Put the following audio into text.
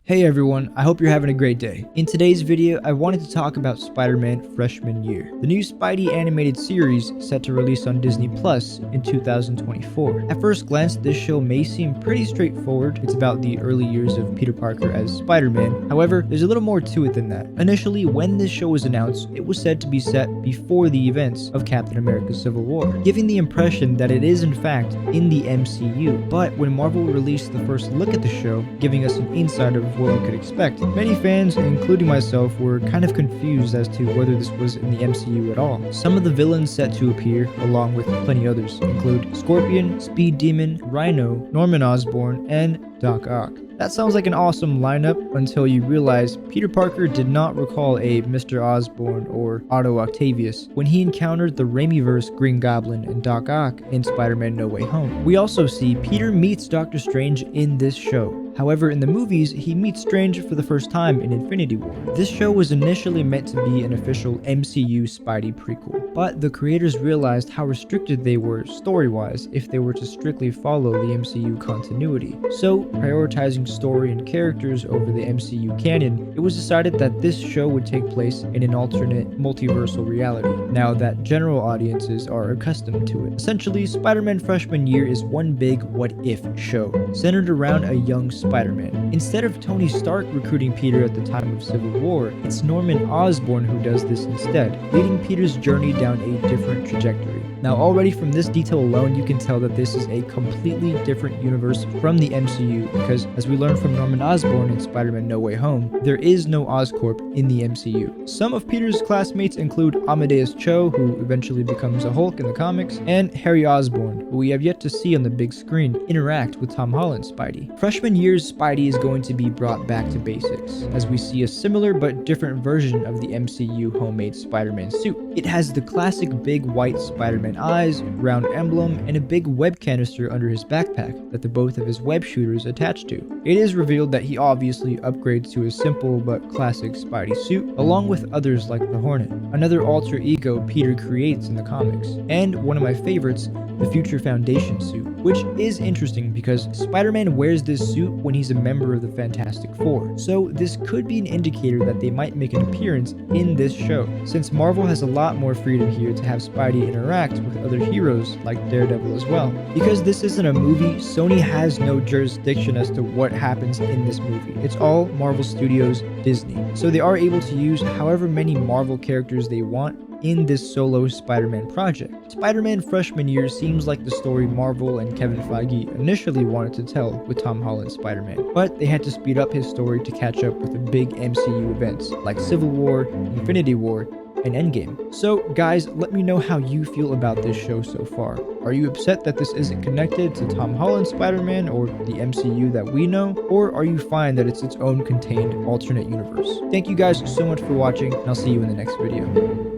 Hey everyone, I hope you're having a great day. In today's video, I wanted to talk about SpiderMan Freshman Year, the new Spidey animated series set to release on Disney Plus in 2024. At first glance, this show may seem pretty straightforward. It's about the early years of Peter Parker as Spider-Man. However, there's a little more to it than that. Initially, when this show was announced, it was said to be set before the events of Captain America's Civil War, giving the impression that it is in fact in the MCU. But when Marvel released the first look at the show, giving us an insight of what we could expect, many fans, including myself, were kind of confused as to whether this was in the MCU at all. Some of the villains set to appear, along with plenty others, include Scorpion, Speed Demon, Rhino, Norman Osborn, and Doc Ock. That sounds like an awesome lineup until you realize Peter Parker did not recall a Mr. Osborn or Otto Octavius when he encountered the Raimiverse Green Goblin and Doc Ock in Spider-Man No Way Home. We also see Peter meets Doctor Strange in this show. However, in the movies, he meets Strange for the first time in Infinity War. This show was initially meant to be an official MCU Spidey prequel, but the creators realized how restricted they were story-wise if they were to strictly follow the MCU continuity. So, prioritizing story and characters over the MCU canon, it was decided that this show would take place in an alternate multiversal reality, now that general audiences are accustomed to it. Essentially, Spider-Man Freshman Year is one big what-if show, centered around a young Spider-Man. Instead of Tony Stark recruiting Peter at the time of Civil War, it's Norman Osborn who does this instead, leading Peter's journey down a different trajectory. Now, already from this detail alone, you can tell that this is a completely different universe from the MCU, because as we learned from Norman Osborn in Spider-Man No Way Home, there is no Oscorp in the MCU. Some of Peter's classmates include Amadeus Cho, who eventually becomes a Hulk in the comics, and Harry Osborn, who we have yet to see on the big screen interact with Tom Holland's Spidey. Freshman Year's Spidey is going to be brought back to basics, as we see a similar but different version of the MCU homemade Spider-Man suit. It has the classic big white Spider-Man eyes, round emblem, and a big web canister under his backpack that the both of his web shooters attach to. It is revealed that he obviously upgrades to a simple but classic Spidey suit, along with others like the Hornet, another alter ego Peter creates in the comics, and one of my favorites, the Future Foundation suit, which is interesting because Spider-Man wears this suit when he's a member of the Fantastic Four, so this could be an indicator that they might make an appearance in this show, since Marvel has a lot more freedom here to have Spidey interact with other heroes like Daredevil as well. Because this isn't a movie, Sony has no jurisdiction as to what happens in this movie. It's all Marvel Studios Disney, so they are able to use however many Marvel characters they want in this solo Spider-Man project. Spider-Man Freshman Year seems like the story Marvel and Kevin Feige initially wanted to tell with Tom Holland's Spider-Man, but they had to speed up his story to catch up with the big MCU events like Civil War, Infinity War, and Endgame. So guys, let me know how you feel about this show so far. Are you upset that this isn't connected to Tom Holland's Spider-Man or the MCU that we know? Or are you fine that it's its own contained alternate universe? Thank you guys so much for watching, and I'll see you in the next video.